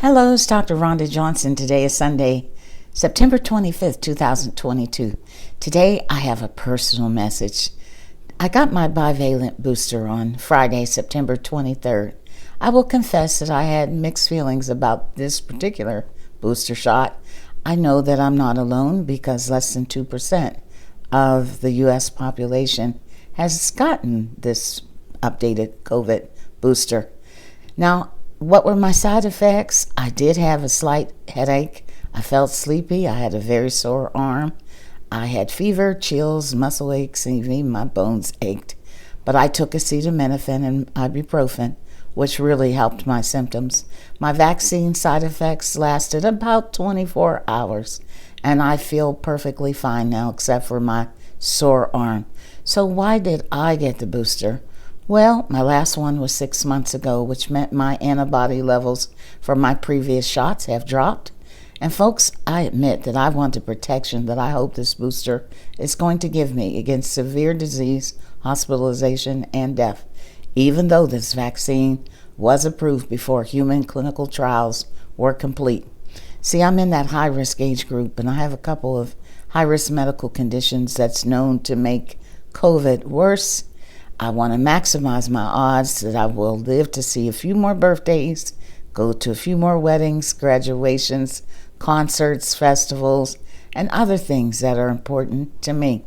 Hello, it's Dr. Rhonda Johnson. Today is Sunday, September 25th, 2022. Today I have a personal message. I got my bivalent booster on Friday, September 23rd. I will confess that I had mixed feelings about this particular booster shot. I know that I'm not alone because less than 2% of the U.S. population has gotten this updated COVID booster. Now, what were my side effects? I did have a slight headache. I felt sleepy. I had a very sore arm. I had fever, chills, muscle aches, and even my bones ached. But I took acetaminophen and ibuprofen, which really helped my symptoms. My vaccine side effects lasted about 24 hours, and I feel perfectly fine now except for my sore arm. So why did I get the booster? Well, my last one was 6 months ago, which meant my antibody levels from my previous shots have dropped. And folks, I admit that I want the protection that I hope this booster is going to give me against severe disease, hospitalization, and death, even though this vaccine was approved before human clinical trials were complete. See, I'm in that high-risk age group, and I have a couple of high-risk medical conditions that's known to make COVID worse. I want to maximize my odds that I will live to see a few more birthdays, go to a few more weddings, graduations, concerts, festivals, and other things that are important to me.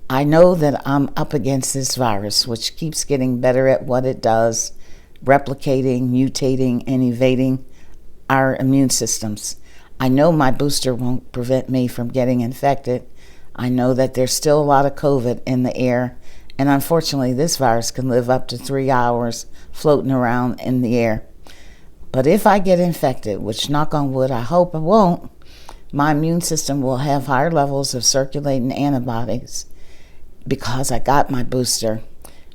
I know that I'm up against this virus, which keeps getting better at what it does, replicating, mutating, and evading our immune systems. I know my booster won't prevent me from getting infected. I know that there's still a lot of COVID in the air. And unfortunately, this virus can live up to 3 hours floating around in the air. But if I get infected, which knock on wood, I hope I won't, my immune system will have higher levels of circulating antibodies because I got my booster,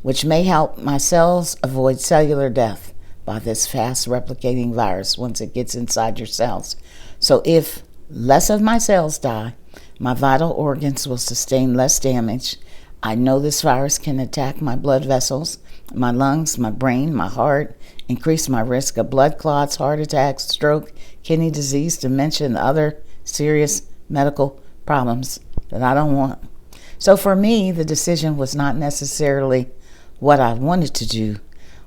which may help my cells avoid cellular death by this fast replicating virus once it gets inside your cells. So if less of my cells die, my vital organs will sustain less damage. I know this virus can attack my blood vessels, my lungs, my brain, my heart, increase my risk of blood clots, heart attacks, stroke, kidney disease, dementia, and other serious medical problems that I don't want. So for me, the decision was not necessarily what I wanted to do,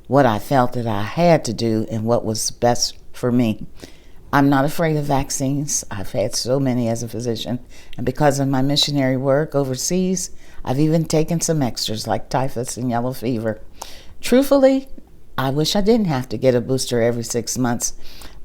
what I felt that I had to do, and what was best for me. I'm not afraid of vaccines. I've had so many as a physician, and because of my missionary work overseas, I've even taken some extras like typhus and yellow fever. Truthfully, I wish I didn't have to get a booster every 6 months,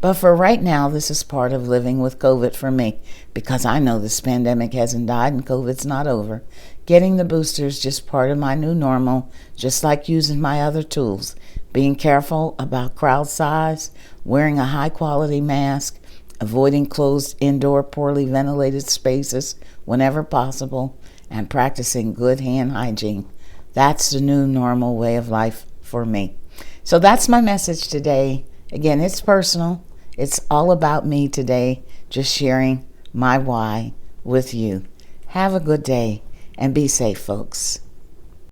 but for right now, this is part of living with COVID for me because I know this pandemic hasn't died and COVID's not over. Getting the booster is just part of my new normal, just like using my other tools. Being careful about crowd size, wearing a high-quality mask, avoiding closed indoor, poorly ventilated spaces whenever possible, and practicing good hand hygiene. That's the new normal way of life for me. So that's my message today. Again, it's personal. It's all about me today, just sharing my why with you. Have a good day and be safe, folks.